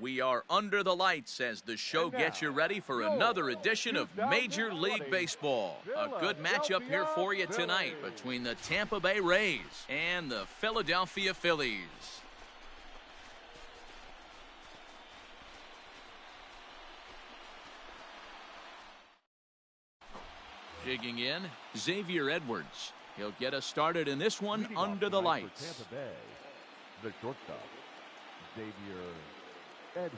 We are under the lights as the show gets you ready for another edition of Major League Baseball. A good matchup here for you tonight between the Tampa Bay Rays and the Philadelphia Phillies. Digging in, Xavier Edwards. He'll get us started in this one under the lights. Tampa Bay, the shortstop, Xavier Edwards.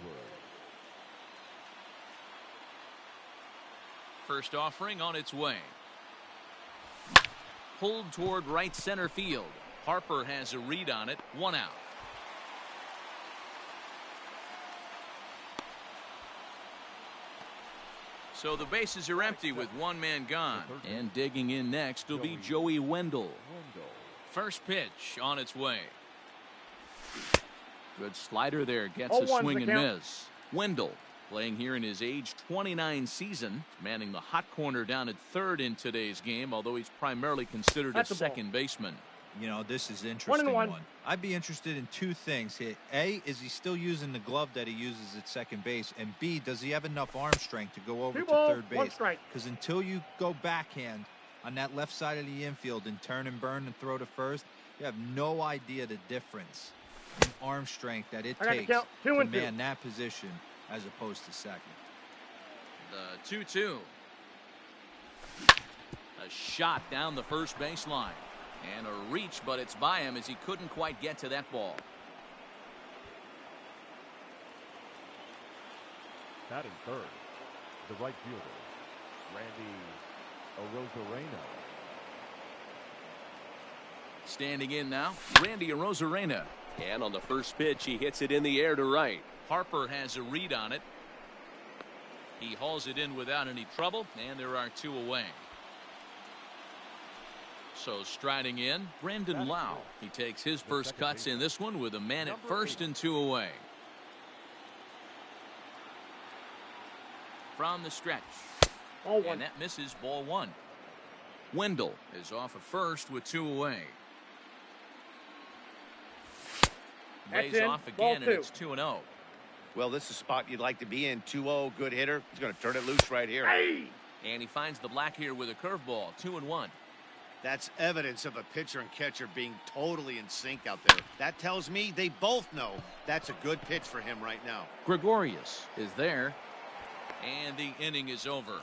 First offering on its way. Pulled toward right center field. Harper has a read on it. 1 out. So the bases are empty with 1 man gone. And digging in next will be Joey Wendell. First pitch on its way. Good slider there. Gets a swing and miss. Wendell playing here in his age 29 season. Manning the hot corner down at third in today's game, although he's primarily considered a second baseman. You know, this is interesting one. I'd be interested in 2 things here. A, is he still using the glove that he uses at second base? And B, does he have enough arm strength to go over to third base? Because until you go backhand on that left side of the infield and turn and burn and throw to first, you have no idea the difference in arm strength that it takes to man that position as opposed to second. The 2-2. A shot down the first baseline. And a reach, but it's by him as he couldn't quite get to that ball. Batting third, the right fielder, Randy Arozarena. Standing in now, Randy Arozarena. And on the first pitch, he hits it in the air to right. Harper has a read on it. He hauls it in without any trouble, and there are 2 away. So striding in, Brandon Lau. He takes his first cuts in this one with a man at first and 2 away. From the stretch. And that misses ball 1. Wendell is off at first with 2 away. Lays off again, and it's 2-0. Well, this is a spot you'd like to be in. 2-0, good hitter. He's going to turn it loose right here. Hey! And he finds the black here with a curveball. 2-1. That's evidence of a pitcher and catcher being totally in sync out there. That tells me they both know that's a good pitch for him right now. Gregorius is there, and the inning is over.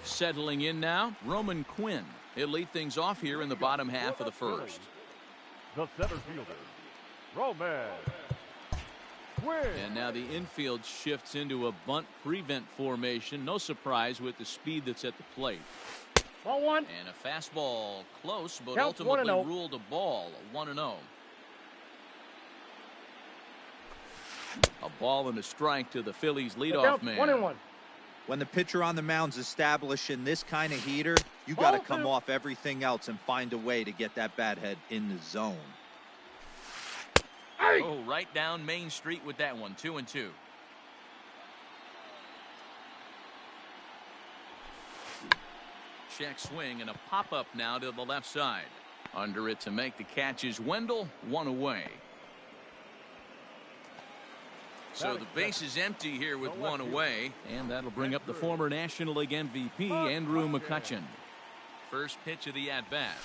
Settling in now, Roman Quinn. He'll lead things off here in the bottom half of the first. The center fielder, Roman Quinn. And now the infield shifts into a bunt prevent formation. No surprise with the speed that's at the plate. Ball 1. And a fastball close, but ultimately ruled a ball. 1-0. A ball and a strike to the Phillies leadoff man. 1-1. When the pitcher on the mound's establishing this kind of heater, you got to come off everything else and find a way to get that bat head in the zone. Oh, right down Main Street with that one. 2-2. Check swing and a pop-up now to the left side. Under it to make the catch is Wendell. 1 away. So the base is empty here with 1 away. And that'll bring up the former National League MVP, Andrew McCutchen. First pitch of the at-bat.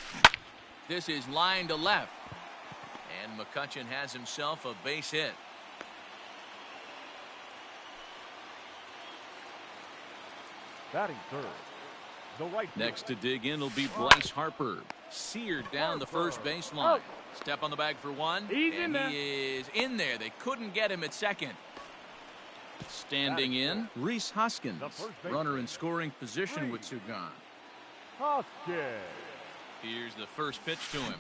This is line to left. And McCutchen has himself a base hit. Batting third, the right fielder. Next to dig in will be Bryce Harper. Seared down the first baseline. Step on the bag for 1. And he is in there. They couldn't get him at second. Standing in, Rhys Hoskins. Runner in scoring position with 2 gone. Hoskins. Here's the first pitch to him.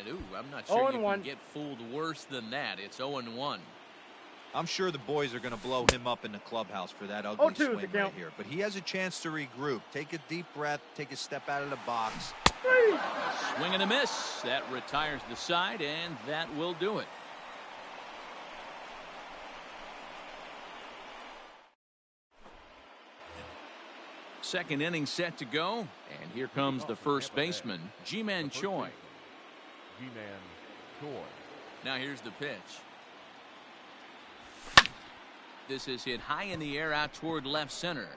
And, I'm not sure you can get fooled worse than that. It's 0-1. I'm sure the boys are going to blow him up in the clubhouse for that ugly swing right here. But he has a chance to regroup. Take a deep breath. Take a step out of the box. Swing and a miss. That retires the side, and that will do it. Second inning set to go, and here comes the first baseman, Ji-Man Choi. G-Man Choi. Now here's the pitch. This is hit high in the air out toward left center.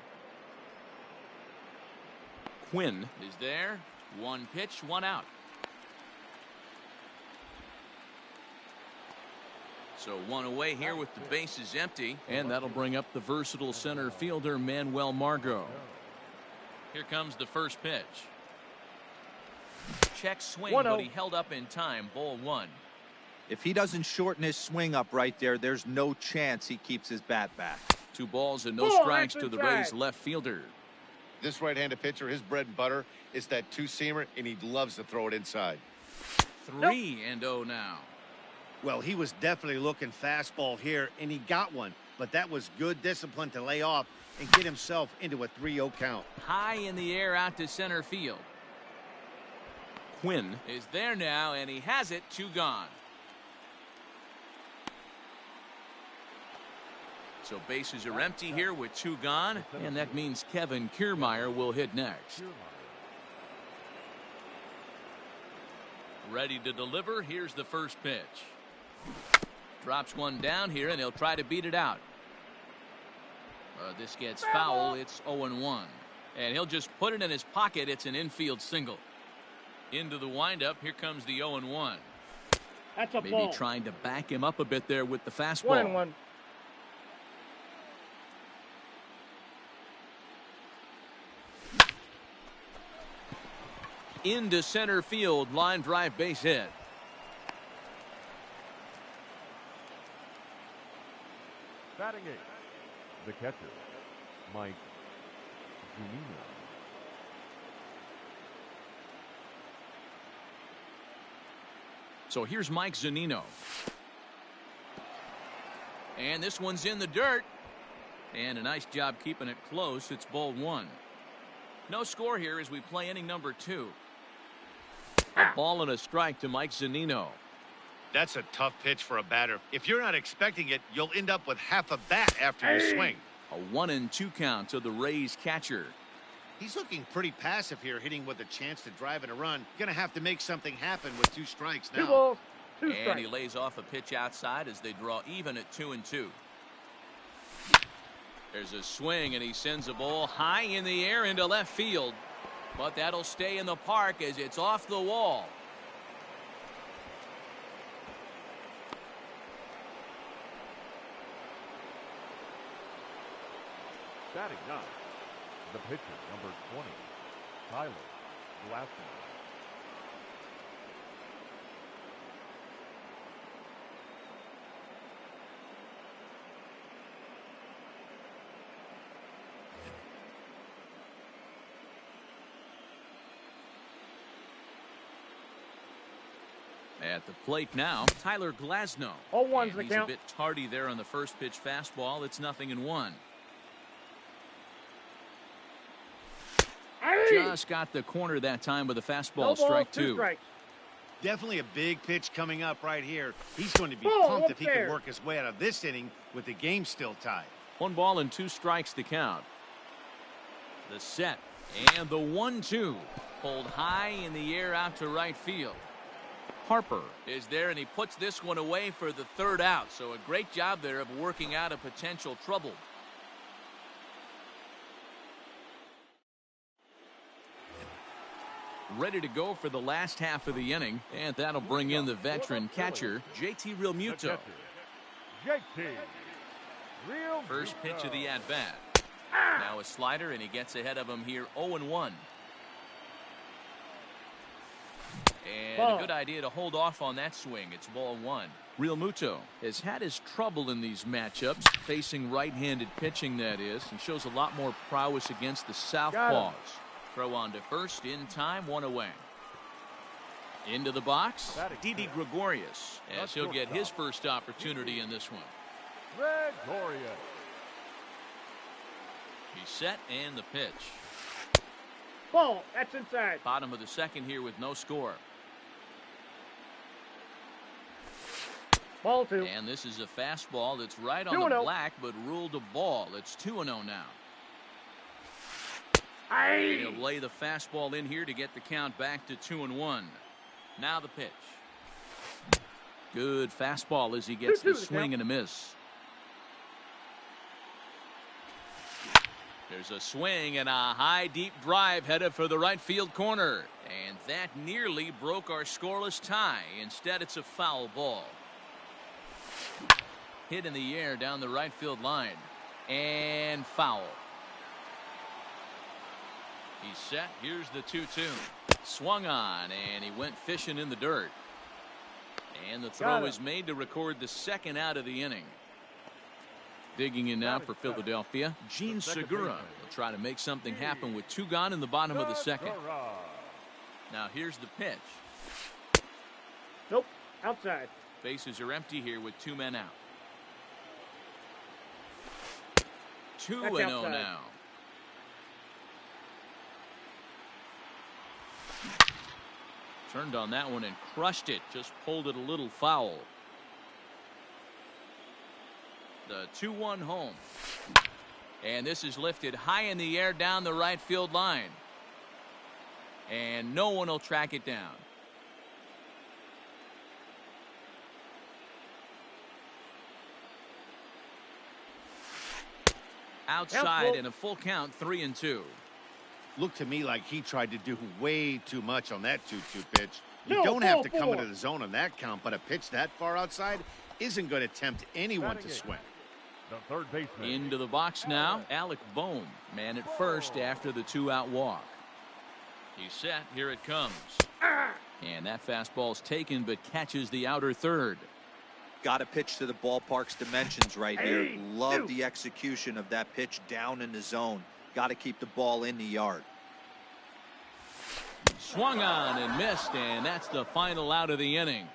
Quinn is there. One pitch, one out. So one away here with the bases empty, and that'll bring up the versatile center fielder Manuel Margot. Here comes the first pitch. Check swing, but he held up in time. Ball one. If he doesn't shorten his swing up right there, there's no chance he keeps his bat back. 2 balls and no strikes to the Rays left fielder. This right-handed pitcher, his bread and butter is that two-seamer, and he loves to throw it inside. 3-0 now. Well, he was definitely looking fastball here, and he got one. But that was good discipline to lay off and get himself into a 3-0 count. High in the air out to center field. Quinn is there now, and he has it. 2 gone. So bases are empty here with 2 gone, and that means Kevin Kiermaier will hit next. Ready to deliver. Here's the first pitch. Drops one down here, and he'll try to beat it out. This gets foul. It's 0-1. And he'll just put it in his pocket. It's an infield single. Into the windup. Here comes the 0-1. That's a Maybe ball. trying to back him up a bit there with the fastball. 1-1. Into center field. Line drive, base hit. Batting 8. The catcher, Mike Zunino. So here's Mike Zunino. And this one's in the dirt. And a nice job keeping it close. It's ball 1. No score here as we play inning number 2. A ball and a strike to Mike Zunino. That's a tough pitch for a batter. If you're not expecting it, you'll end up with half a bat after you swing. A 1-2 count to the Rays catcher. He's looking pretty passive here, hitting with a chance to drive in a run. Gonna have to make something happen with 2 strikes now. 2 balls, 2 And strikes. he lays off a pitch outside as they draw even at 2-2. There's a swing, and he sends a ball high in the air into left field. But that'll stay in the park as it's off the wall. Batting 9. The pitcher, number 20, Tyler Glasnow. At the plate now, Tyler Glasnow. 0-1's And the he's count. a bit tardy there on the first pitch fastball. It's 0-1. Just got the corner that time with a fastball. No balls, Strike 2 2. strikes. Definitely a big pitch coming up right here. He's going to be Ball, pumped if he fair. can work his way out of this inning with the game still tied. 1 ball and 2 strikes to count. The set and the 1-2 pulled high in the air out to right field. Harper is there, and he puts this one away for the 3rd out. So a great job there of working out a potential trouble. Ready to go for the last half of the inning, and that'll bring in the veteran catcher, JT The Realmuto. catcher, JT Realmuto. First pitch of the at-bat. Now a slider, and he gets ahead of him here 0-1. And Ball. a good idea to hold off on that swing. It's ball 1. Realmuto has had his trouble in these matchups, facing right-handed pitching, that is, and shows a lot more prowess against the southpaws. Throw on to first in time, 1 away. Into the box, Didi Gregorius, as he'll get his first opportunity in this one. Gregorius. He's set, and the pitch. Ball. That's inside. Bottom of the 2nd here with no score. Ball 2. And this is a fastball that's right on the 2-0. black, but ruled a ball. It's 2-0 now. He'll lay the fastball in here to get the count back to 2-1. Now the pitch. Good fastball as he gets the swing and a miss. There's a swing and a high deep drive headed for the right field corner. And that nearly broke our scoreless tie. Instead, it's a foul ball. Hit in the air down the right field line. And foul. He's set. Here's the 2-2. Swung on, and he went fishing in the dirt. And the throw is made to record the second out of the inning. Digging in now for Philadelphia, Gene Segura will try to make something happen with 2 gone in the bottom of the second. Now here's the pitch. Nope, outside. Bases are empty here with 2 men out. 2-0 now. Turned on that one and crushed it. Just pulled it a little foul. The 2-1 home. And this is lifted high in the air down the right field line. And no one will track it down. Outside in a full count, 3-2. Looked to me like he tried to do way too much on that 2-2 pitch. You don't have to come into the zone on that count, but a pitch that far outside isn't going to tempt anyone to swing. The third baseman. Into the box now, Alec Bohm, man at first after the 2-out walk. He's set. Here it comes. And that fastball's taken, but catches the outer third. Got to pitch to the ballpark's dimensions right here. Love the execution of that pitch down in the zone. Got to keep the ball in the yard. Swung on and missed, and that's the final out of the inning.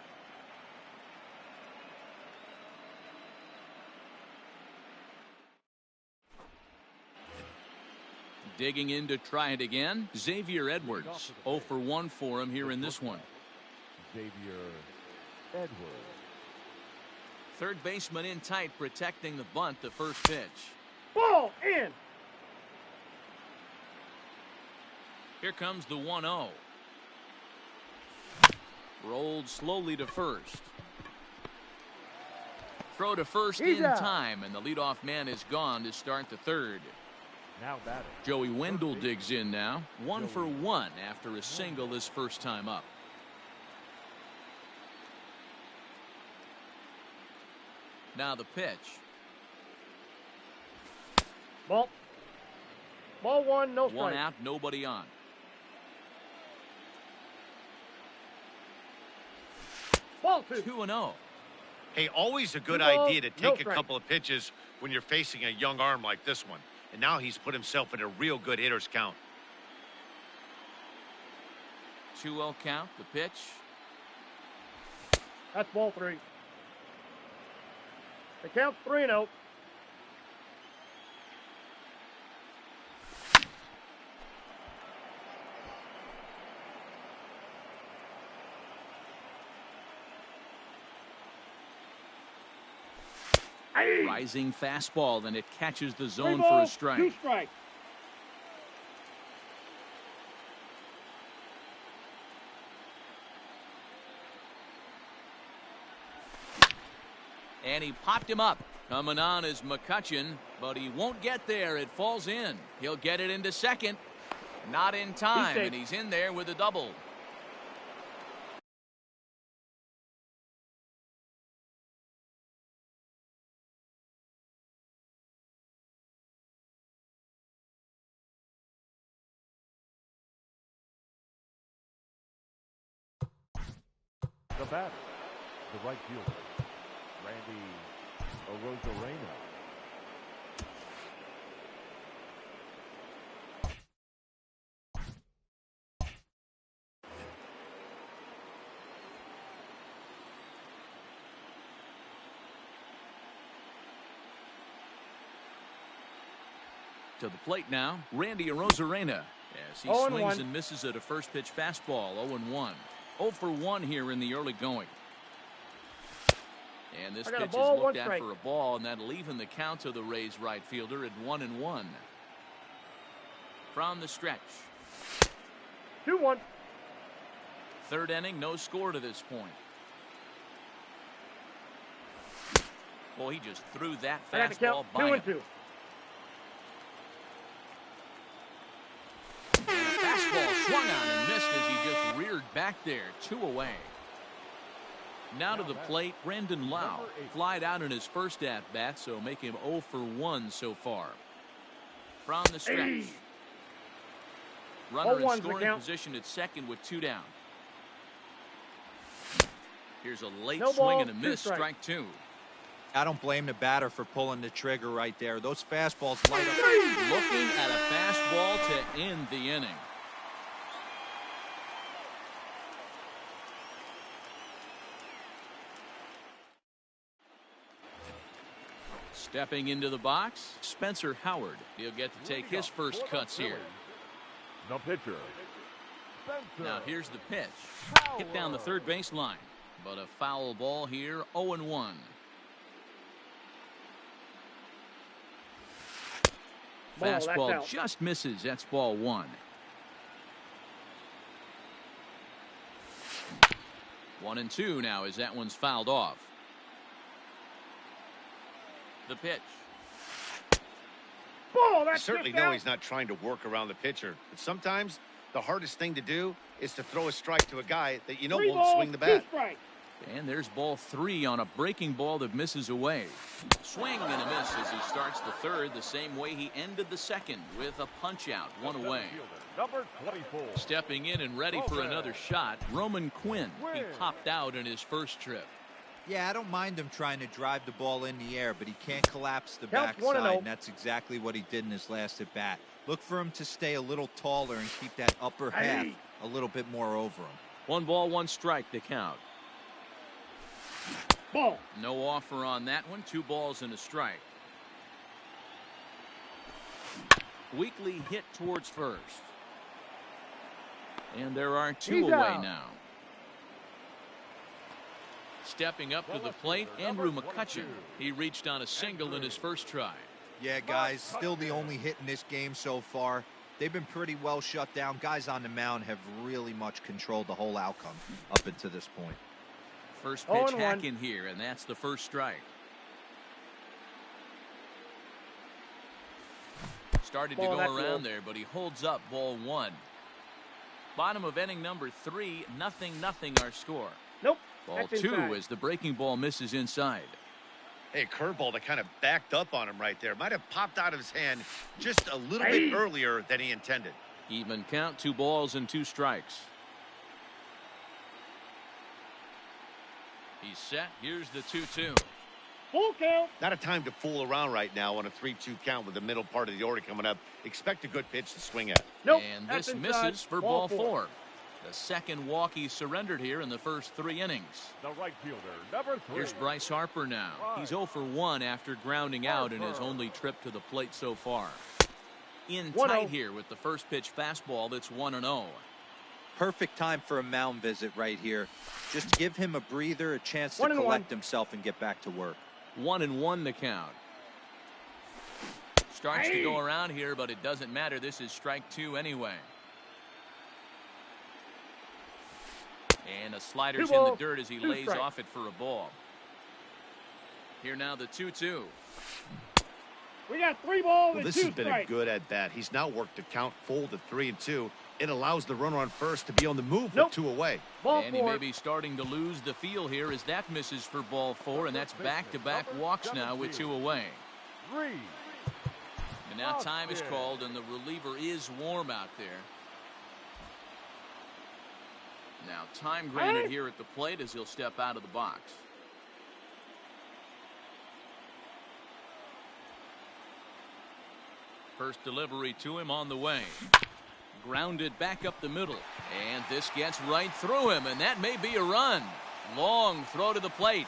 Digging in to try it again, Xavier Edwards. 0 for 1 for him here in this one. Xavier Edwards. Third baseman in tight, protecting the bunt, the first pitch. Ball in. Here comes the 1-0. Rolled slowly to first. Throw to first in time, and the leadoff man is gone to start the third. Now batting. Joey Wendell digs in now. 1 for 1 after a single his first time up. Now the pitch. Ball 1, no strike. 1 out, nobody on. Ball 2. 2-0. Hey, always a good idea to take a couple of pitches when you're facing a young arm like this one. And now he's put himself in a real good hitter's count. 2-0 count, the pitch. That's ball 3. The count's 3-0. Rising fastball, and it catches the zone for a strike. 2 strikes. And he popped him up. Coming on is McCutchen, but he won't get there. It falls in. He'll get it into second. Not in time, and he's in there with a double. The batter, the right fielder, Randy Arozarena. To the plate now, Randy Arozarena, as he swings and misses at a first pitch fastball. 0-1. 0 for 1 here in the early going. And this pitch is looked at for a ball, and that'll even the count to the Rays right fielder at 1-1. From the stretch. 2-1. Third inning, no score to this point. Well, he just threw that I got to fastball count. by him. 2-2. Fastball swung on and missed as he just reared back there. 2 away. Now to the plate, Brandon Lau. Flied out in his first at-bat, so make him 0 for 1 so far. From the stretch. Runner in scoring position at second with 2 down. Here's a late swing and a miss, strike 2. I don't blame the batter for pulling the trigger right there. Those fastballs light up. Looking at a fastball to end the inning. Stepping into the box, Spencer Howard. He'll get to take his first cuts here. The pitcher. Now here's the pitch. Hit down the third baseline. But a foul ball here, 0-1. Fastball just misses. That's ball 1. 1-2 now as that one's fouled off. The pitch. You certainly know he's not trying to work around the pitcher, but sometimes the hardest thing to do is to throw a strike to a guy that you know won't swing the bat. And there's ball 3 on a breaking ball that misses away. Swing and a miss as he starts the third the same way he ended the second with a punch out, 1 away. Number 24. Stepping in and ready for another shot, Roman Quinn. He popped out in his first trip. Yeah, I don't mind him trying to drive the ball in the air, but he can't collapse the backside, and that's exactly what he did in his last at bat. Look for him to stay a little taller and keep that upper half a little bit more over him. 1 ball, 1 strike to count. Ball. No offer on that one. 2 balls and a strike. Weakly hit towards first. And there are 2 away now. Stepping up to the plate, Andrew McCutchen. He reached on a single in his first try. Yeah, guys, still the only hit in this game so far. They've been pretty well shut down. Guys on the mound have really much controlled the whole outcome up until this point. First pitch hack in here, and that's the first strike. Started to go around there, but he holds up ball 1. Bottom of inning number 3, 0-0 our score. Nope. Ball 2 as the breaking ball misses inside. Hey, curveball that kind of backed up on him right there. Might have popped out of his hand just a little bit earlier than he intended. Even count, 2 balls and 2 strikes. He's set. Here's the 2-2. Full count. Not a time to fool around right now on a 3-2 count with the middle part of the order coming up. Expect a good pitch to swing at. Nope. And this misses for ball 4. The second walk he surrendered here in the first 3 innings. The right fielder, number 3. Here's Bryce Harper now. He's 0 for 1 after grounding out in his only trip to the plate so far. In tight here with the first pitch fastball that's 1-0. Perfect time for a mound visit right here. Just give him a breather, a chance to collect himself and get back to work. 1-1 the count. Starts to go around here, but it doesn't matter. This is strike 2 anyway. And a slider's in the dirt as he lays off it for a ball. Here now the 2-2. We got 3 balls and 2 strikes. This has been a good at bat. He's now worked the count full to 3-2. It allows the runner on first to be on the move with 2 away. And he may be starting to lose the feel here as that misses for ball 4, and that's back-to-back walks now with 2 away. 3. And now time is called, and the reliever is warm out there. Now time granted here at the plate as he'll step out of the box. First delivery to him on the way. Grounded back up the middle. And this gets right through him, and that may be a run. Long throw to the plate.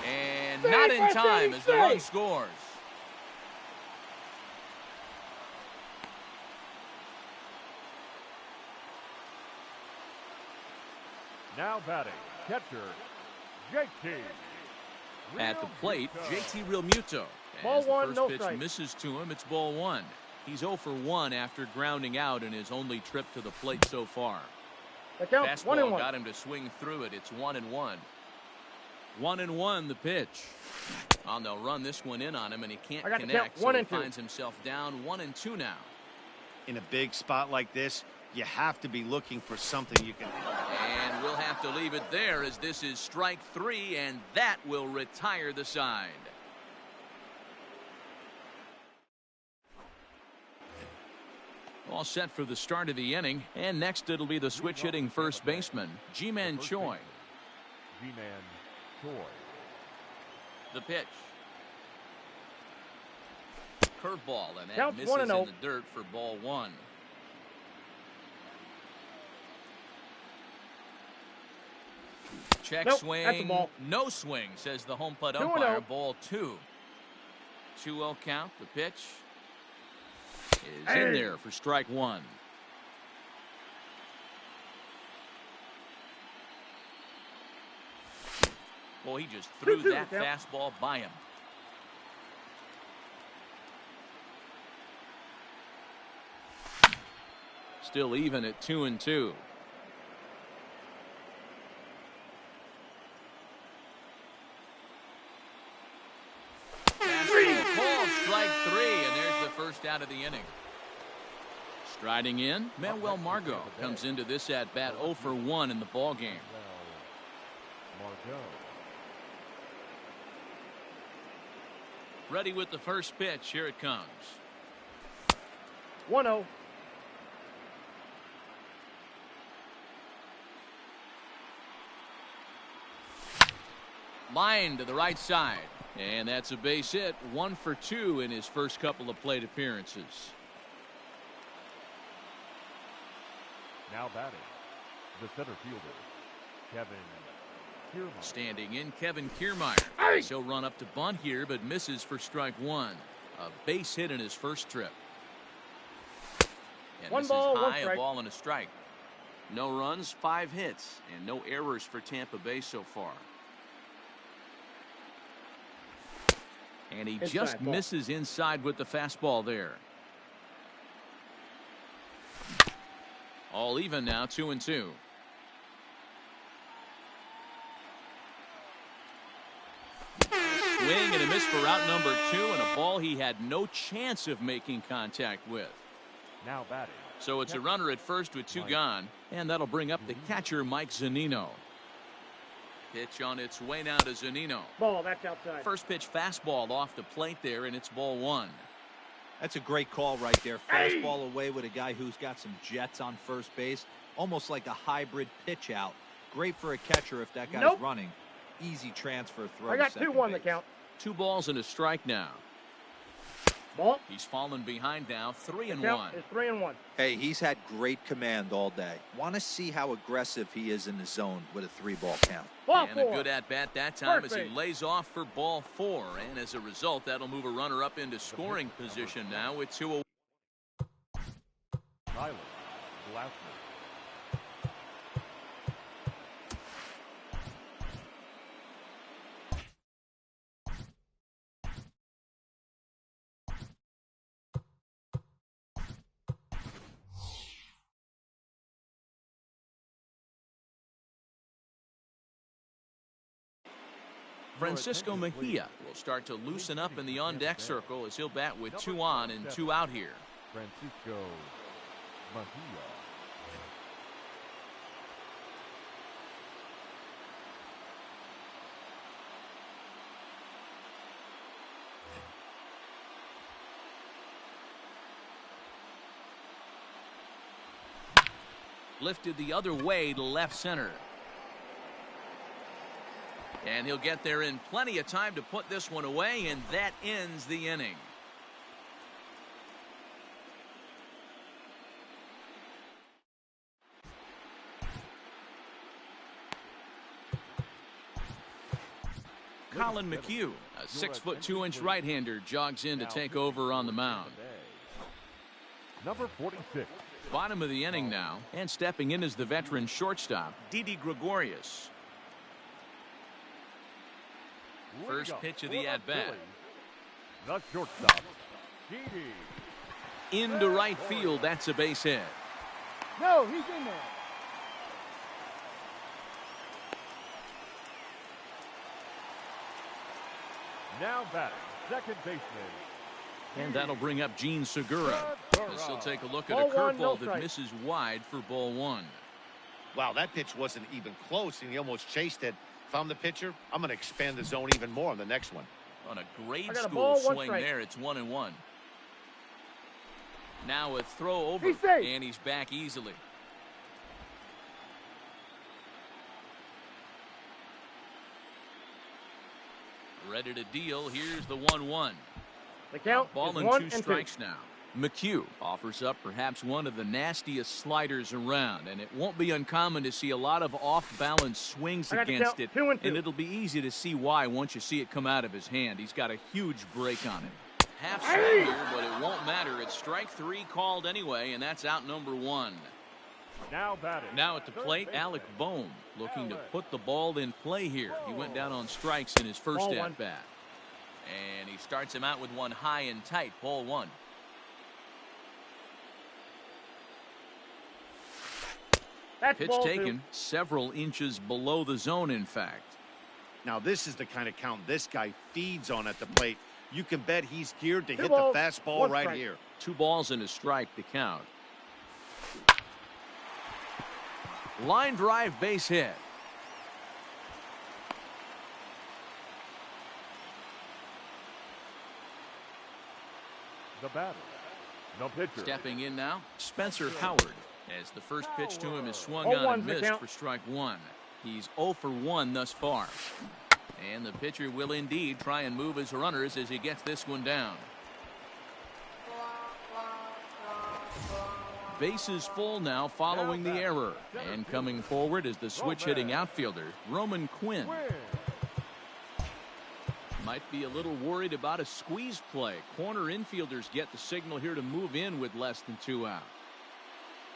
And not in time as the run scores. Now batting, catcher, JT. At the plate, JT Realmuto. Ball As the 1, first no pitch strike. misses to him, it's ball 1. He's 0 for 1 after grounding out in his only trip to the plate so far. Fastball got him to swing through it. It's 1-1. 1-1 the pitch. Oh, they'll run this one in on him, and he can't connect, so he finds himself down 1-2 now. In a big spot like this, you have to be looking for something you can... And we'll have to leave it there, as this is strike 3, and that will retire the side. All set for the start of the inning, and next it'll be the switch-hitting first baseman, Ji-Man Choi. Ji-Man Choi. The pitch. Curveball, and that Counts misses 1-0. in the dirt for ball 1. Check swing. That's a ball. No swing, says the home plate 2-0. umpire. Ball 2. 2-0 count. The pitch is in there for strike 1. Well, he just threw that fastball by him. Still even at 2-2. Ball, strike 3, and there's the first out of the inning. Striding in, Manuel Margot comes into this at bat 0 for 1 in the ball game. Ready with the first pitch. Here it comes. 1-0. Line to the right side. And that's a base hit. 1 for 2 in his first couple of plate appearances. Now batting, the center fielder, Kevin Kiermaier. Standing in, Kevin Kiermaier. He'll run up to bunt here, but misses for strike 1. A base hit in his first trip. And One this ball, is one high, a strike. ball and a strike. No runs, 5 hits, and no errors for Tampa Bay so far. And he just misses inside with the fastball there. All even now, 2-2. Swing and a miss for out number 2, and a ball he had no chance of making contact with. Now batting. So it's a runner at first with 2 gone, and that'll bring up the catcher, Mike Zunino. Pitch on its way now to Zunino. Ball, that's outside. First pitch fastball off the plate there, and it's ball 1. That's a great call right there. Fastball away with a guy who's got some jets on first base. Almost like a hybrid pitch out. Great for a catcher if that guy's running. Easy transfer throw. I got 2-1 the count. 2 balls and a strike now. Ball. He's fallen behind now, 3-1. It's 3-1. Hey, he's had great command all day. Want to see how aggressive he is in the zone with a 3-ball count. Ball And 4. a good at-bat that time First as he base. lays off for ball 4. And as a result, that'll move a runner up into scoring position now with 2 away. Tyler Glasser. Francisco Mejia will start to loosen up in the on-deck circle as he'll bat with 2 on and 2 out here. Francisco Mejia. Lifted the other way to left center. And he'll get there in plenty of time to put this one away, and that ends the inning. Colin McHugh, a 6'2" right-hander, jogs in to take over on the mound. Number 46. Bottom of the inning now, and stepping in is the veteran shortstop, Didi Gregorius. First pitch of the at-bat. The shortstop, Didi Into right field. That's a base hit. No, he's in there. Now batting, second baseman. And that'll bring up Gene Segura, as he'll take a look at Ball a one, no curveball that strike. misses wide for ball one. Wow, that pitch wasn't even close, and he almost chased it. If I'm the pitcher, I'm going to expand the zone even more on the next one. On a grade I got a school ball, one swing strike. there, it's 1-1. Now a throw over, He's safe. and he's back easily. Ready to deal. Here's the 1-1. The count Ball is and 1 two and 2. strikes now. McHugh offers up perhaps one of the nastiest sliders around, and it won't be uncommon to see a lot of off-balance swings I got the against count, it, 2 and 2. and it'll be easy to see why once you see it come out of his hand. He's got a huge break on it. Half swing here, but it won't matter. It's strike 3 called anyway, and that's out number 1. Now batting. Now at the third plate, baseman. Alec Bohm looking to put the ball in play here. He went down on strikes in his first Ball one. at-bat. And he starts him out with one high and tight, ball 1. That's Pitch ball taken 2. several inches below the zone, in fact. Now, this is the kind of count this guy feeds on at the plate. You can bet he's geared to Two hit balls, the fastball one right strike. here. 2 balls and a strike to count. Line drive, base hit. The batter. The pitcher. Stepping in now, Spencer Howard, as the first pitch to him is swung Oh, on and one's the missed count. for strike 1. He's 0 for 1 thus far. And the pitcher will indeed try and move his runners as he gets this one down. Bases full now following the error. And coming forward is the switch-hitting outfielder, Roman Quinn. Might be a little worried about a squeeze play. Corner infielders get the signal here to move in with less than 2 out.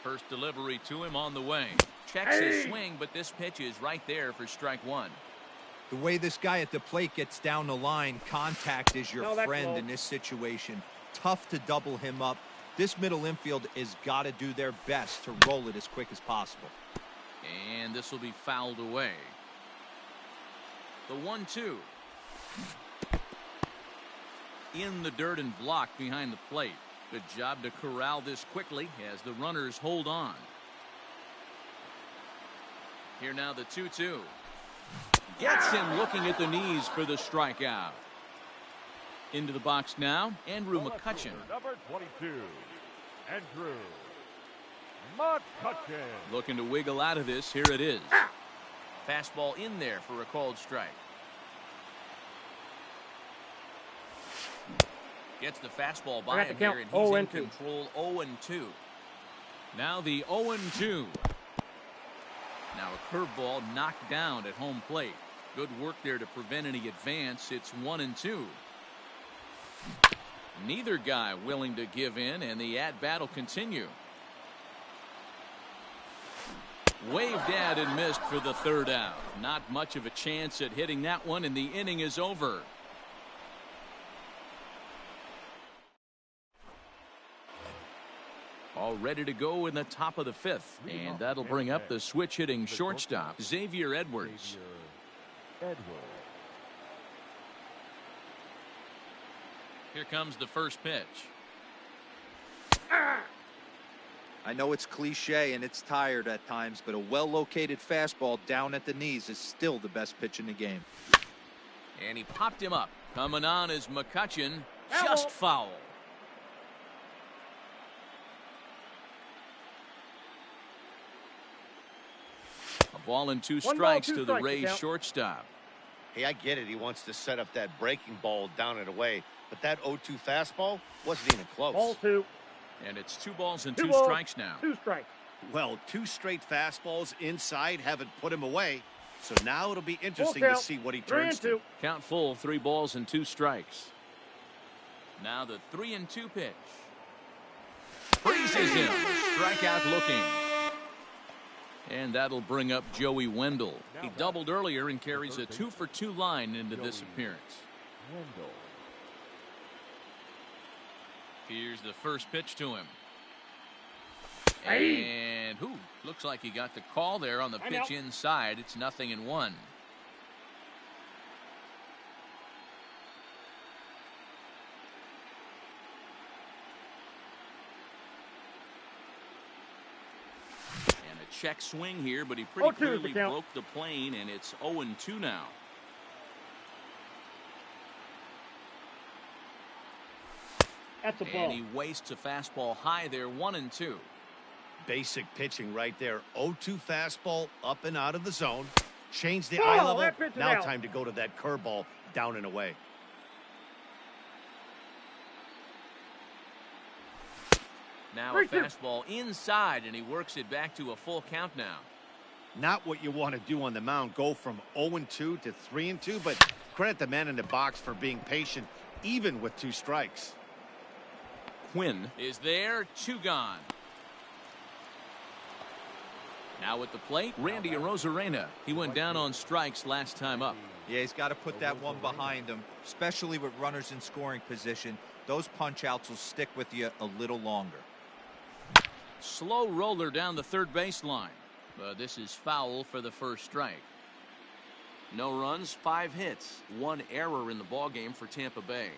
First delivery to him on the way. Checks his swing, but this pitch is right there for strike 1. The way this guy at the plate gets down the line, contact is your No, that's friend low. in this situation. Tough to double him up. This middle infield has got to do their best to roll it as quick as possible. And this will be fouled away. The 1-2. In the dirt and blocked behind the plate. Good job to corral this quickly as the runners hold on. Here now the 2-2. Gets him looking at the knees for the strikeout. Into the box now, Andrew McCutchen. Number 22, Andrew McCutchen. Looking to wiggle out of this. Here it is. Fastball in there for a called strike. Gets the fastball by him here, and he's in control. 0-2. Now the 0-2. Now a curveball knocked down at home plate. Good work there to prevent any advance. It's 1-2. Neither guy willing to give in, and the at-bat will continue. Waved at and missed for the 3rd out. Not much of a chance at hitting that one, and the inning is over. All ready to go in the top of the 5th. And that'll bring up the switch-hitting shortstop, Xavier Edwards. Here comes the first pitch. I know it's cliche and it's tired at times, but a well-located fastball down at the knees is still the best pitch in the game. And he popped him up. Coming on is McCutchen. Just foul. A ball and 2 strikes to the Rays shortstop. Hey, I get it. He wants to set up that breaking ball down and away. But that 0-2 fastball wasn't even close. Ball 2. And it's 2 balls and 2 balls, strikes now. 2 strikes. Well, 2 straight fastballs inside haven't put him away. So now it'll be interesting to see what he turns to. Count full, 3 balls and 2 strikes. Now the 3-2 pitch. Freezes him. Strikeout looking. And that'll bring up Joey Wendell. He doubled earlier and carries a 2-for-2 line into this appearance. Here's the first pitch to him. Hey. And looks like he got the call there on the pitch inside. It's 0-1. Check swing here, but he pretty clearly broke the plane, and it's 0-2 now. That's a ball. And he wastes a fastball high there, 1-2. Basic pitching right there. 0-2 fastball up and out of the zone. Change the eye level. Now time to go to that curveball down and away. Now a fastball inside, and he works it back to a full count now. Not what you want to do on the mound. Go from 0-2 to 3-2, but credit the man in the box for being patient, even with 2 strikes. Quinn is there, 2 gone. Now at the plate, Randy Arozarena. He went down on strikes last time up. Yeah, he's got to put that one behind him, especially with runners in scoring position. Those punch-outs will stick with you a little longer. Slow roller down the third baseline. But this is foul for the first strike. No runs, 5 hits, 1 error in the ballgame for Tampa Bay.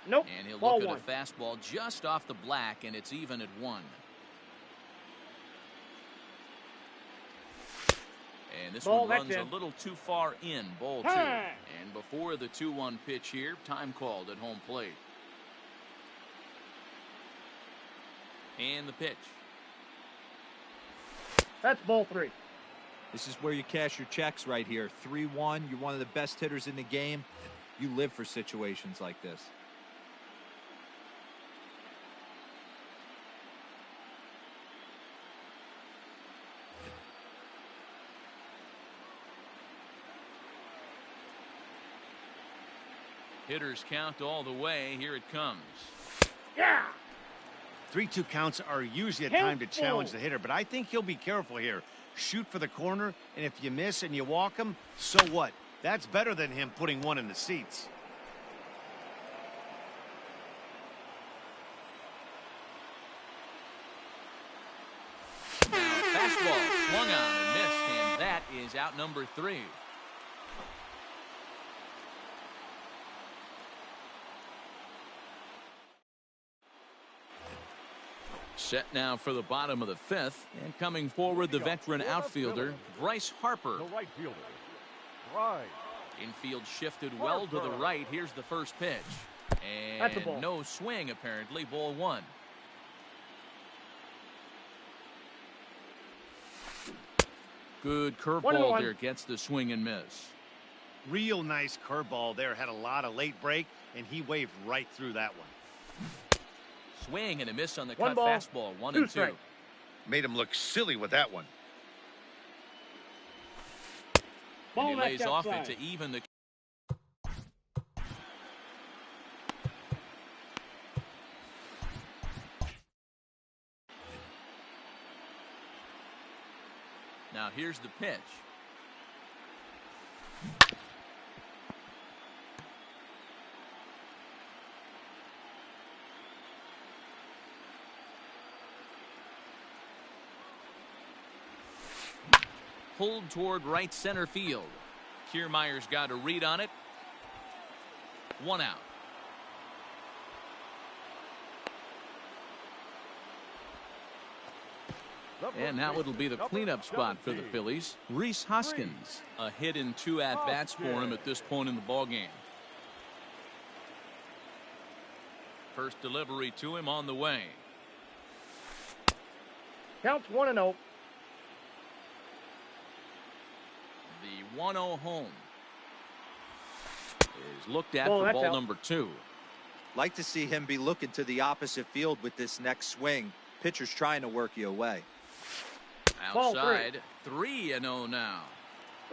Nope. And he'll look at a fastball just off the black, and it's even at 1. And this one runs a little too far in, ball 2. And before the 2-1 pitch here, time called at home plate. And the pitch. That's ball 3. This is where you cash your checks right here. 3-1. You're one of the best hitters in the game. You live for situations like this. Hitters count all the way. Here it comes. Yeah. 3-2 counts are usually a time to challenge the hitter, but I think he'll be careful here. Shoot for the corner, and if you miss and you walk him, so what? That's better than him putting one in the seats. Fastball swung on and missed, and that is out number 3. Set now for the bottom of the 5th, and coming forward, the veteran outfielder, Bryce Harper. The right fielder, Bryce. Infield shifted well to the right. Here's the first pitch. And no swing, apparently. Ball 1. Good curveball there. Gets the swing and miss. Real nice curveball there. Had a lot of late break, and he waved right through that one. Swing and a miss on the cut fastball. 1-2. Made him look silly with that one. And he lays off it to even the. Now here's the pitch. Pulled toward right center field. Kiermaier's got a read on it. 1 out. And now it'll be the cleanup spot for the Phillies. Rhys Hoskins, a hit in 2 at-bats for him at this point in the ballgame. First delivery to him on the way. Counts 1-0. The 1-0 home is looked at for ball number 2. Like to see him be looking to the opposite field with this next swing. Pitcher's trying to work you away. Outside, 3-0 now.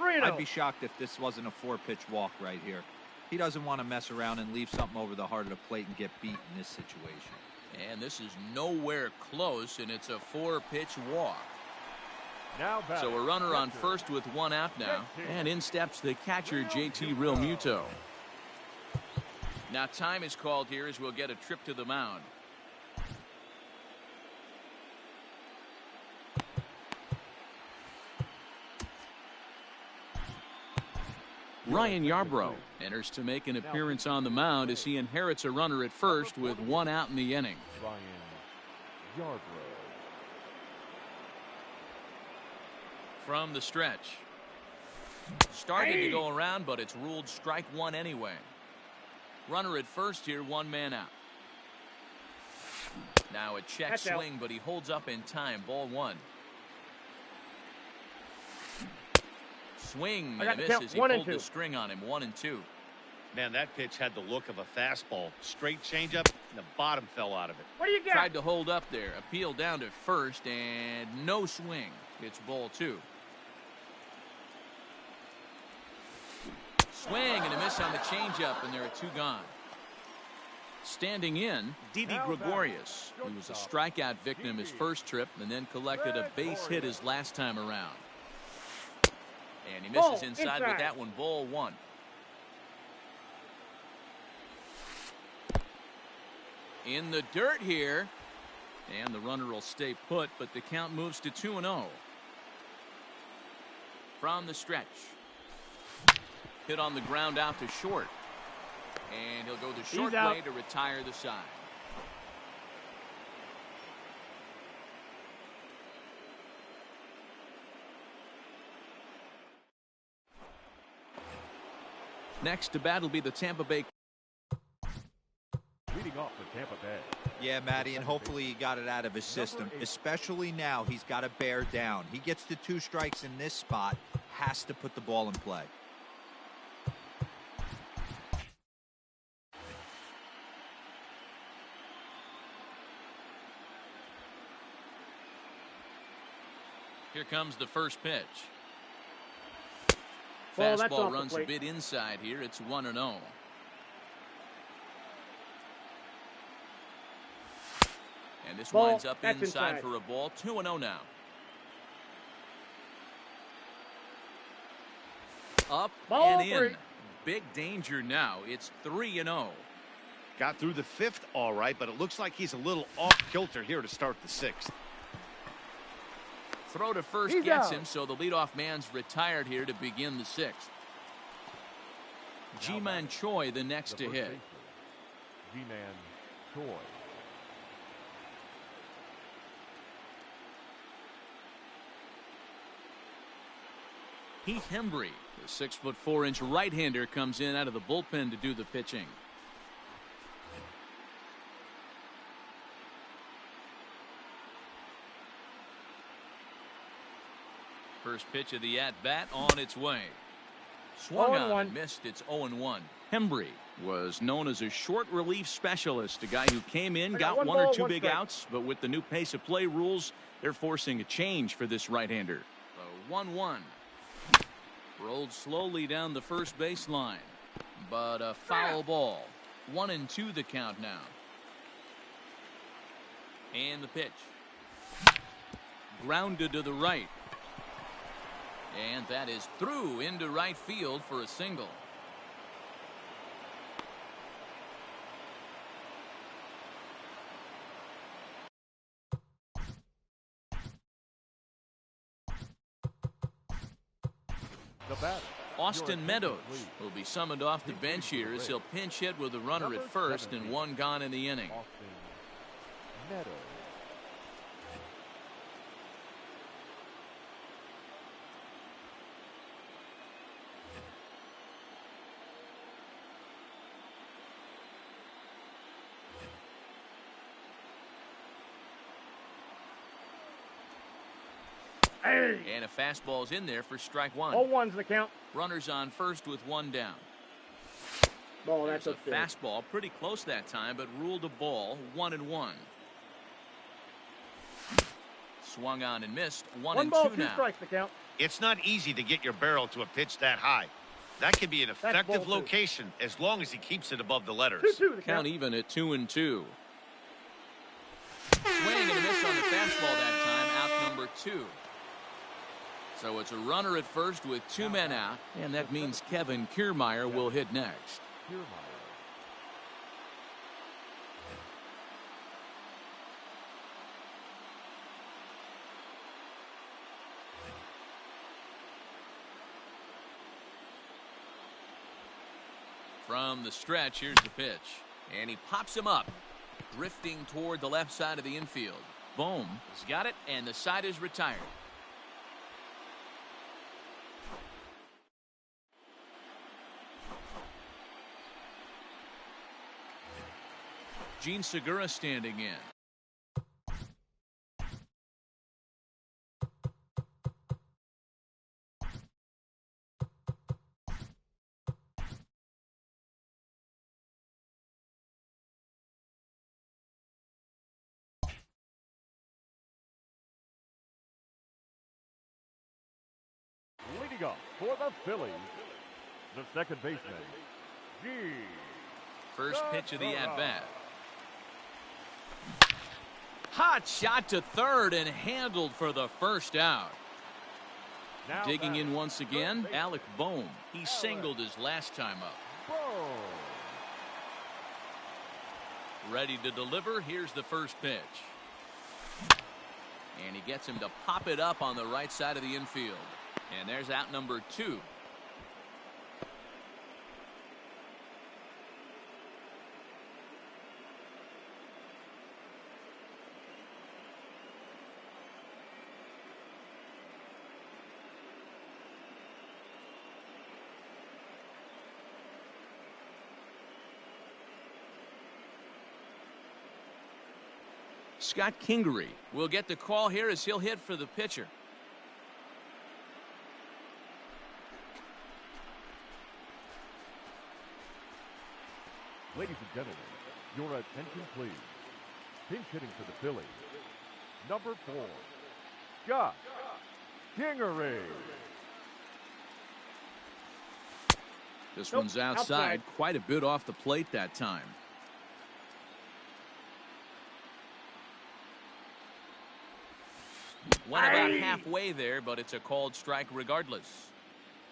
3-0. I'd be shocked if this wasn't a 4-pitch walk right here. He doesn't want to mess around and leave something over the heart of the plate and get beat in this situation. And this is nowhere close, and it's a 4-pitch walk. So a runner on first with 1 out now, and in steps the catcher, JT Realmuto. Now time is called here as we'll get a trip to the mound. Ryan Yarbrough enters to make an appearance on the mound as he inherits a runner at first with one out in the inning. Ryan Yarbrough. From the stretch. Started to go around, but it's ruled strike one anyway. Runner at first here, one man out. Now a check That's swing, out. but he holds up in time. Ball one. Swing I and got a the miss count. as he 1 and pulled the 2. string on him. 1-2. Man, that pitch had the look of a fastball. Straight changeup, and the bottom fell out of it. What do you got? Tried to hold up there. Appeal down to first and no swing. It's ball two. Swing and a miss on the changeup, and there are two gone. Standing in, Didi Gregorius, who was a strikeout victim his first trip and then collected a base hit his last time around. And he misses inside with that one. Ball one. In the dirt here, and the runner will stay put, but the count moves to 2-0. From the stretch. Hit on the ground out to short. And he'll go the short way to retire the side. Next to bat will be the Tampa Bay. Leading off for Tampa Bay. Yeah, Matty, and hopefully he got it out of his system, especially now he's got to bear down. He gets the 2 strikes in this spot, has to put the ball in play. Here comes the first pitch. Well, that's Fastball off the runs a plate. bit inside here. It's 1-0. And this Ball, winds up that's inside inside. for a ball. 2-0 now. Up Ball and in. 3. Big danger now. It's 3-0. Got through the 5th all right, but it looks like he's a little off kilter here to start the 6th. Throw to first He's gets out. him, so the leadoff man's retired here to begin the 6th. Ji-Man Choi the next to The first hit. baseman, G-Man Choi. Heath Hembry, the 6'4" right-hander, comes in out of the bullpen to do the pitching. First pitch of the at-bat on its way. Swung on 0-1. and missed. It's 0-1. Hembry was known as a short relief specialist, a guy who came in, I got got one one or ball, two one big strike. outs, but with the new pace of play rules, they're forcing a change for this right-hander. So 1-1. Rolled slowly down the first baseline, but a foul ball. 1-2 the count now. And the pitch. Grounded to the right. And that is through into right field for a single. The batter. Austin Meadows will be summoned off the bench here as he'll pinch hit with a runner at first and one gone in the inning. Austin Meadows. Hey. And a fastball's in there for strike one. 0-1's the count. Runners on first with one down. Ball, that's There's a upstairs. fastball, pretty close that time, but ruled a ball. 1-1. Swung on and missed. 1-2 1 ball, 2 now. strikes the count. It's not easy to get your barrel to a pitch that high. That can be an effective ball 2. location as long as he keeps it above the letters. 2-2 the Count count. even at 2-2. Swing and a miss on the fastball that time. Out number 2. So it's a runner at first with 2 men out, and that means Kevin Kiermaier will hit next. Kiermaier. From the stretch, here's the pitch. And he pops him up, drifting toward the left side of the infield. Bohm has got it, and the side is retired. Gene Segura standing in. Leading up for the Phillies, the second baseman, G. First pitch of the at-bat. Hot shot to third and handled for the first out. Now Digging in batting, once again, third base, Alec Bohm. He singled his last time up. Boom. Ready to deliver. Here's the first pitch. And he gets him to pop it up on the right side of the infield. And there's out number 2. Scott Kingery will get the call here as he'll hit for the pitcher. Ladies and gentlemen, your attention please. Pinch hitting for the Phillies, number 4, Scott Kingery. This one's outside, quite a bit off the plate that time. Went about halfway there, but it's a called strike regardless.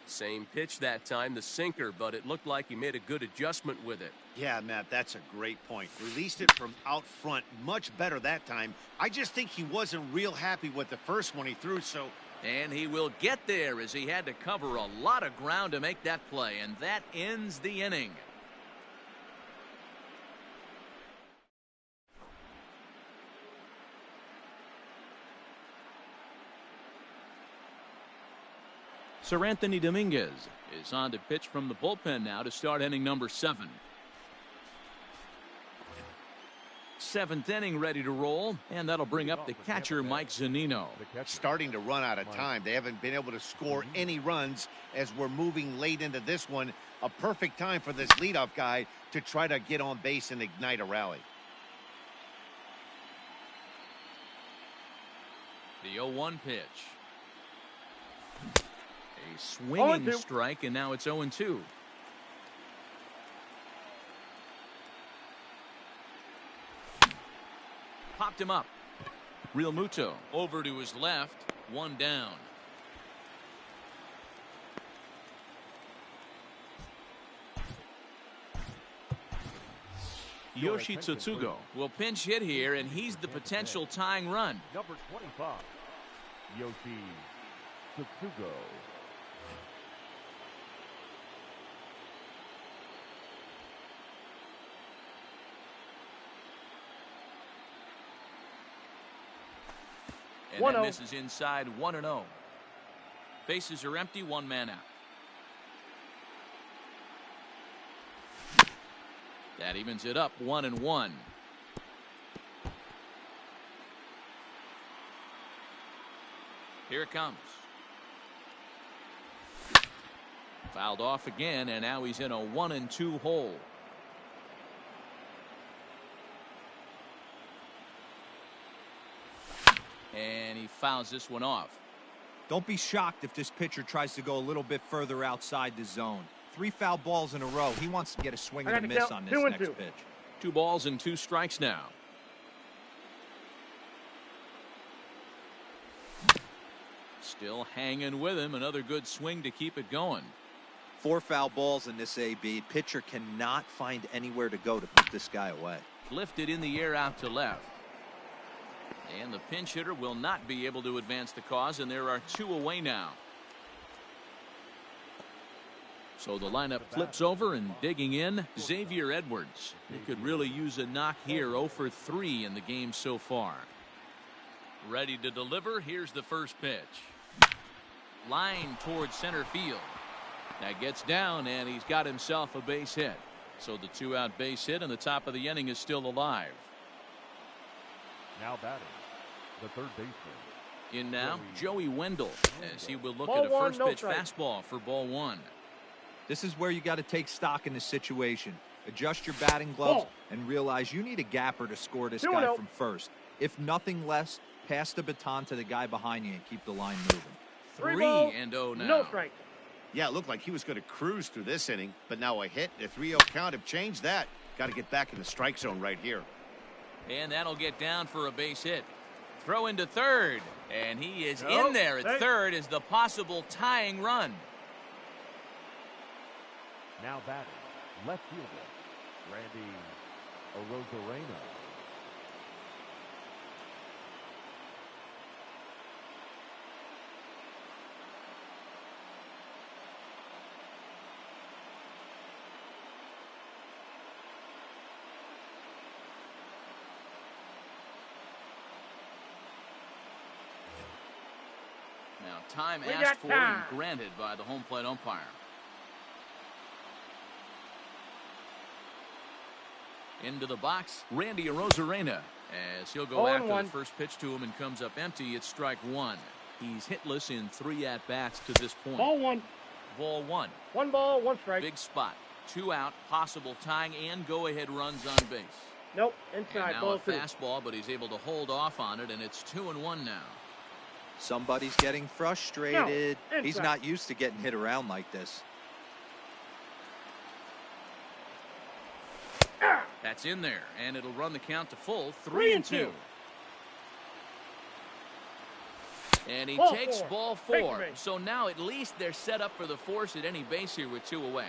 Same pitch that time, the sinker, but it looked like he made a good adjustment with it. Yeah, Matt, that's a great point. Released it from out front much better that time. I just think he wasn't real happy with the first one he threw, so... And he will get there as he had to cover a lot of ground to make that play, and that ends the inning. Sir Anthony Dominguez is on to pitch from the bullpen now to start inning number 7. 7th inning ready to roll, and that'll bring up the catcher Mike Zunino. Starting to run out of time. They haven't been able to score any runs as we're moving late into this one. A perfect time for this leadoff guy to try to get on base and ignite a rally. The 0-1 pitch. A swinging strike, and now it's 0-2. Popped him up. Real Muto over to his left. 1 down. Yoshi Tsutsugo will pinch hit here, and he's the potential tying run. Number 25, Yoshi Tsutsugo. And then this is inside 1-0. Bases are empty, 1 man out. That evens it up 1-1. Here it comes. Fouled off again, and now he's in a 1-2 hole. And he fouls this one off. Don't be shocked if this pitcher tries to go a little bit further outside the zone. 3 foul balls in a row. He wants to get a swing and a miss on this next pitch. 2 balls and 2 strikes now. Still hanging with him. Another good swing to keep it going. 4 foul balls in this AB. Pitcher cannot find anywhere to go to put this guy away. Lifted in the air out to left. And the pinch hitter will not be able to advance the cause, and there are 2 away now. So the lineup flips over, and digging in, Xavier Edwards. He could really use a knock here. 0 for 3 in the game so far. Ready to deliver. Here's the first pitch. Line towards center field. That gets down, and he's got himself a base hit. So the 2-out base hit, and the top of the inning is still alive. Now batting, the third baseman. In now, Joey Wendell, as he will look Ball at a one, first no pitch strike. fastball for ball 1. This is where you got to take stock in the situation. Adjust your batting gloves and realize you need a gapper to score this guy 2-0. from first. If nothing less, pass the baton to the guy behind you and keep the line moving. 3-0 now. No strike. Yeah, it looked like he was going to cruise through this inning, but now a hit and a 3-0 count have changed that. Got to get back in the strike zone right here. And that'll get down for a base hit. Throw into third, and he is No, in there at third as the possible tying run. Now batting, left fielder, Randy Arozarena. Now, time We asked got for time. and granted by the home plate umpire. Into the box, Randy Arozarena, as he'll go after 0-1. the first pitch to him and comes up empty. It's strike 1. He's hitless in 3 at-bats to this point. Ball 1. Ball 1. 1 ball, 1 strike. Big spot. 2 out, possible tying and go-ahead runs on base. Nope, And inside. now Ball a 2. fastball, but he's able to hold off on it, and it's 2-1 now. Somebody's getting frustrated. No, He's inside. not used to getting hit around like this. That's in there, and it'll run the count to full. 3-2. 3-2. And he Ball takes 4. ball Take 4. the base. So now at least they're set up for the force at any base here with 2 away.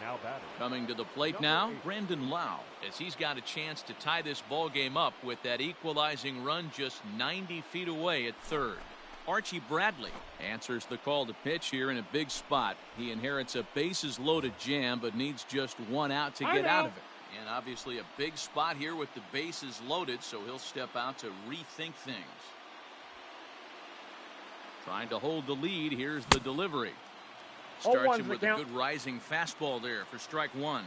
Now batting, Coming to the plate Number now, 8. Brandon Lau, as he's got a chance to tie this ball game up with that equalizing run just 90 feet away at third. Archie Bradley answers the call to pitch here in a big spot. He inherits a bases-loaded jam, but needs just 1 out to get out of it. And obviously a big spot here with the bases loaded, so he'll step out to rethink things. Trying to hold the lead. Here's the delivery. Starts 0-1's him the with a count. good rising fastball there for strike 1.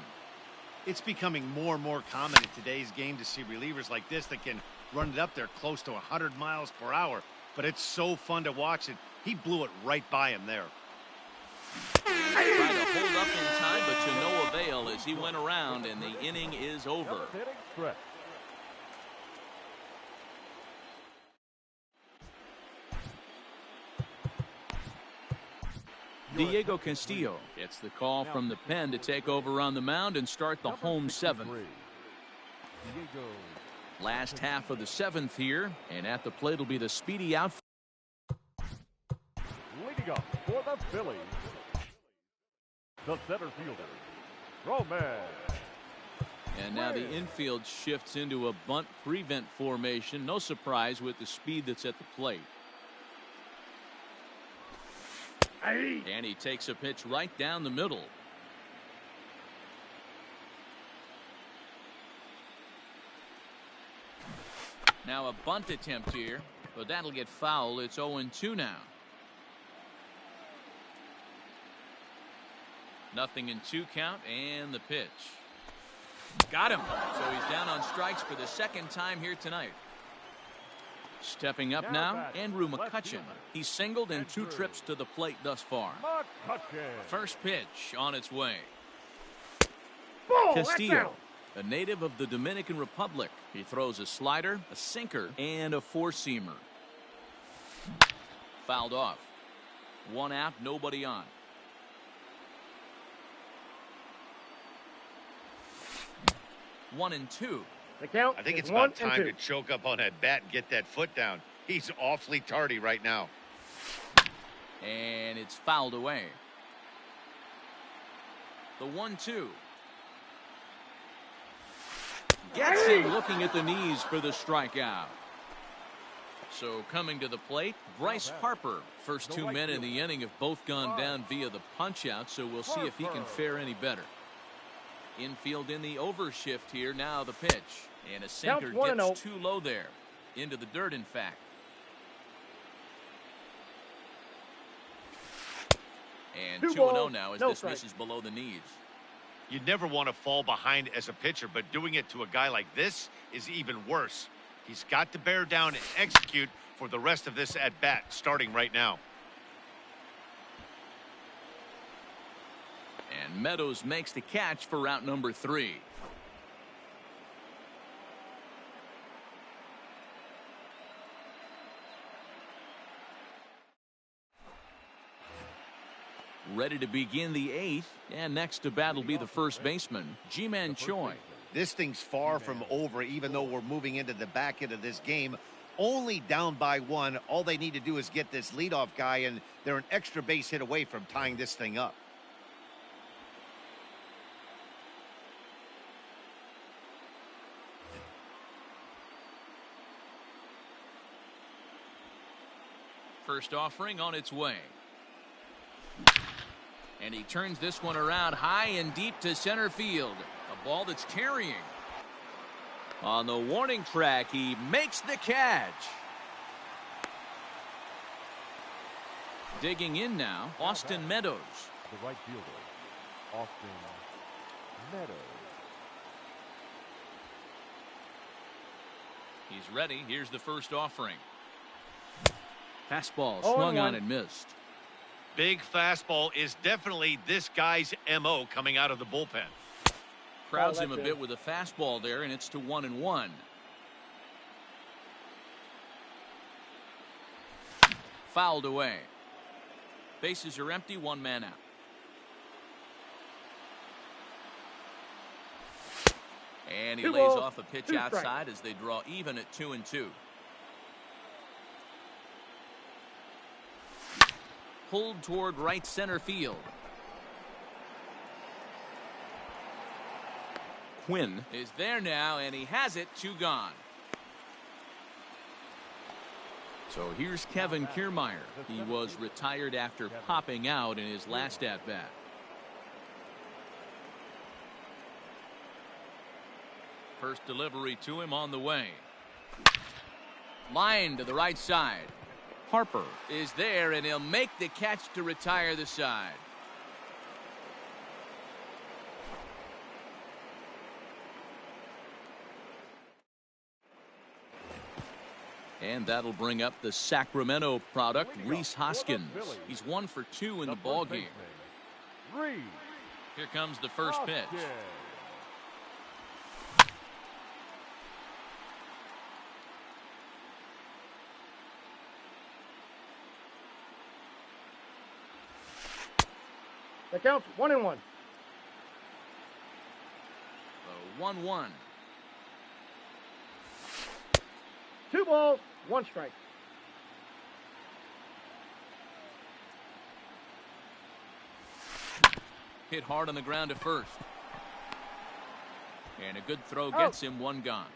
It's becoming more and more common in today's game to see relievers like this that can run it up there close to 100 miles per hour. But it's so fun to watch it. He blew it right by him there. Tried to hold up in time, but to no avail as he went around, and the inning is over. 7th inning stretch. Diego Castillo gets the call from the pen to take over on the mound and start the home 7th. Diego. Last half of the 7th here, and at the plate will be the speedy outfield. Leading up for the Phillies, the center fielder, Roman. And now the infield shifts into a bunt prevent formation. No surprise with the speed that's at the plate. And he takes a pitch right down the middle. Now a bunt attempt here, but that'll get foul. It's 0-2 now. Nothing in 2 count, and the pitch. Got him. So he's down on strikes for the 2nd time here tonight. Stepping up now, Andrew McCutchen. He's singled in 2 trips to the plate thus far. McCutchen. First pitch on its way. Ball, Castillo, a native of the Dominican Republic. He throws a slider, a sinker, and a 4-seamer. Fouled off. 1 out, nobody on. One and two. The count I think is it's about 1 and time 2. to choke up on that bat and get that foot down. He's awfully tardy right now. And it's fouled away. The 1-2. Gets him looking at the knees for the strikeout. So coming to the plate, Bryce Harper. First two men in the inning have both gone down via the punch-out, so we'll see if he can fare any better. Infield in the overshift here. Now the pitch. And a sinker dips too low there. Into the dirt, in fact. And 2-0 now as this misses below the knees. You never want to fall behind as a pitcher, but doing it to a guy like this is even worse. He's got to bear down and execute for the rest of this at-bat, starting right now. And Meadows makes the catch for route number 3. Ready to begin the 8th, and next to bat will be the first baseman, Ji-Man Choi. This thing's far from over, even though we're moving into the back end of this game. Only down by 1. All they need to do is get this leadoff guy, and they're an extra base hit away from tying this thing up. First offering on its way. And he turns this one around high and deep to center field. A ball that's carrying. On the warning track, he makes the catch. Digging in now, Austin Meadows. The right fielder, Austin Meadows. He's ready. Here's the first offering. Fastball swung on and missed. Big fastball is definitely this guy's MO coming out of the bullpen. Crowds him a bit with a fastball there, and it's to 1-1. Fouled away. Bases are empty, 1 man out. And he lays off a pitch outside as they draw even at 2-2. Pulled toward right center field. Quinn is there now, and he has it. 2 gone. So here's Kevin Kiermaier. He was retired after popping out in his last at-bat. First delivery to him on the way. Line to the right side. Harper is there, and he'll make the catch to retire the side. And that'll bring up the Sacramento product, Rhys Hoskins. He's 1 for 2 in the ballgame. Here comes the first pitch. That counts 1-1. 1-1. 2 balls, 1 strike. Hit hard on the ground at first. And a good throw gets him 1 gone.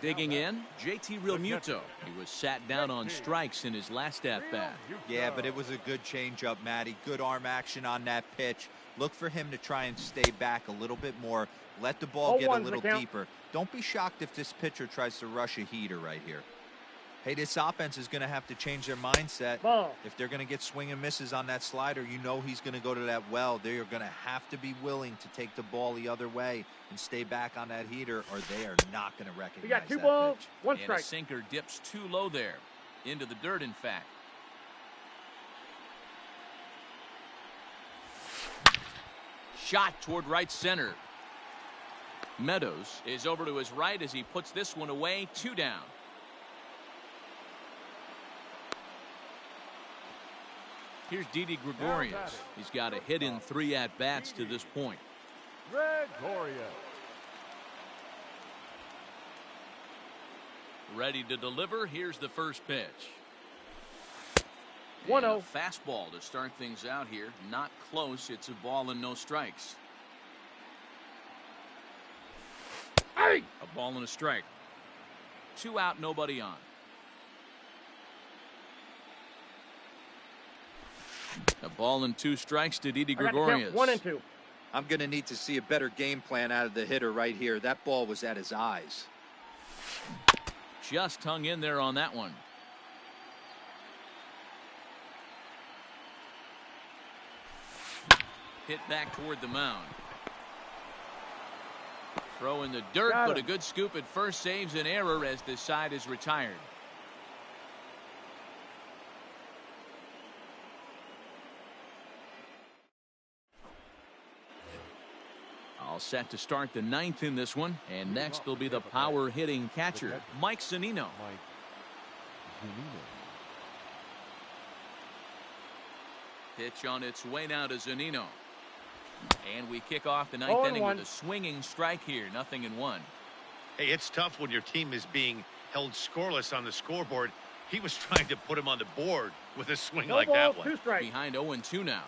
Digging in, JT Realmuto. He was sat down on strikes in his last at-bat. Yeah, but it was a good changeup, Matty. Good arm action on that pitch. Look for him to try and stay back a little bit more. Let the ball get a little deeper. Don't be shocked if this pitcher tries to rush a heater right here. Hey, this offense is going to have to change their mindset. If they're going to get swing and misses on that slider, you know he's going to go to that well. They are going to have to be willing to take the ball the other way and stay back on that heater, or they are not going to recognize that pitch. We got 2 balls, 1 strike. And a sinker dips too low there. Into the dirt, in fact. Shot toward right center. Meadows is over to his right as he puts this one away. 2 down. Here's Didi Gregorius. He's got a hit in 3 at-bats to this point. Gregorius. Ready to deliver. Here's the first pitch. 1-0. Fastball to start things out here. Not close. It's a ball and no strikes. Hey! A ball and a strike. 2 out, nobody on. A ball and 2 strikes to Didi Gregorius. 1 and 2. I'm going to need to see a better game plan out of the hitter right here. That ball was at his eyes. Just hung in there on that one. Hit back toward the mound. Throw in the dirt, but a good scoop at first saves an error as this side is retired. All set to start the 9th in this one, and next will be the power hitting catcher, Mike Zunino. Pitch on its way now to Zunino. And we kick off the 9th inning with a swinging strike here, 0-1. Hey, it's tough when your team is being held scoreless on the scoreboard. He was trying to put him on the board with a swing like that one. Behind 0-2 now.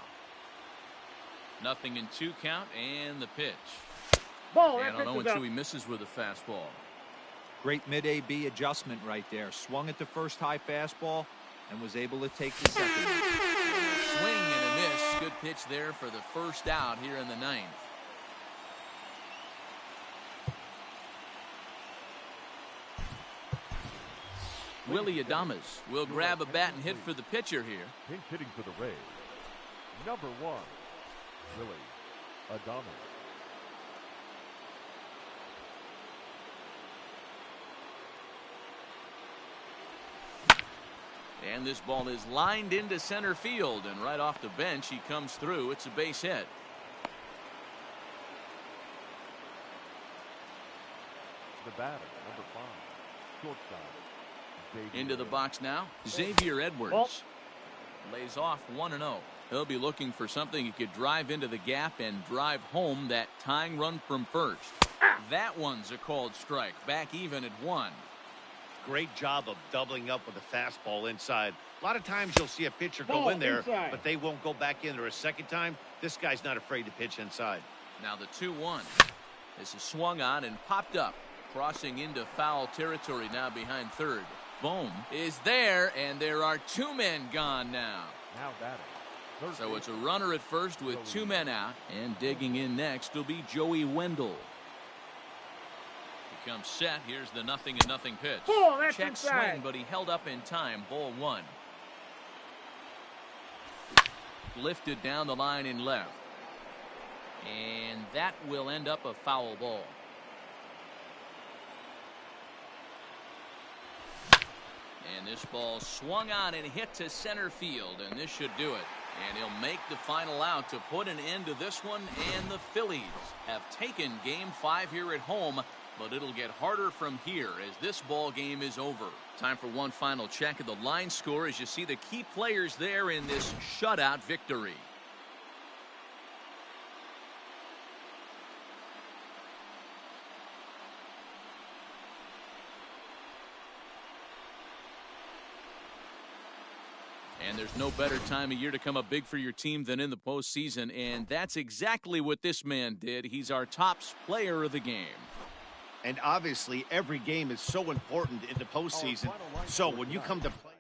0-2 count and the pitch. Ball, and on 0-2 he misses with a fastball. Great mid-AB adjustment right there. Swung at the first high fastball and was able to take the second. Swing and a miss. Good pitch there for the first out here in the 9th. Willie Adames will grab a bat and hit for the pitcher here. Pinch hitting for the Rays. Number 1, Willie Adames. And this ball is lined into center field, and right off the bench he comes through. It's a base hit. The batter, number 5, shortstop. Into the box now, Xavier Edwards. Lays off 1-0. He'll be looking for something he could drive into the gap and drive home that tying run from first. That one's a called strike. Back even at 1. Great job of doubling up with a fastball inside. A lot of times you'll see a pitcher go in there, but they won't go back in there a second time. This guy's not afraid to pitch inside. Now the 2-1. This is swung on and popped up. Crossing into foul territory now behind third. Bohm is there, and there are 2 men gone now. Now batting. So it's a runner at first with 2 men out, and digging in next will be Joey Wendell. He comes set. Here's the 0-0 pitch. Check swing, but he held up in time. Ball 1. Lifted down the line in left. And that will end up a foul ball. And this ball swung on and hit to center field, and this should do it. And he'll make the final out to put an end to this one, and the Phillies have taken Game 5 here at home, but it'll get harder from here as this ball game is over. Time for one final check of the line score as you see the key players there in this shutout victory. And there's no better time of year to come up big for your team than in the postseason, and that's exactly what this man did. He's our top player of the game. And obviously, every game is so important in the postseason. So when you come to play.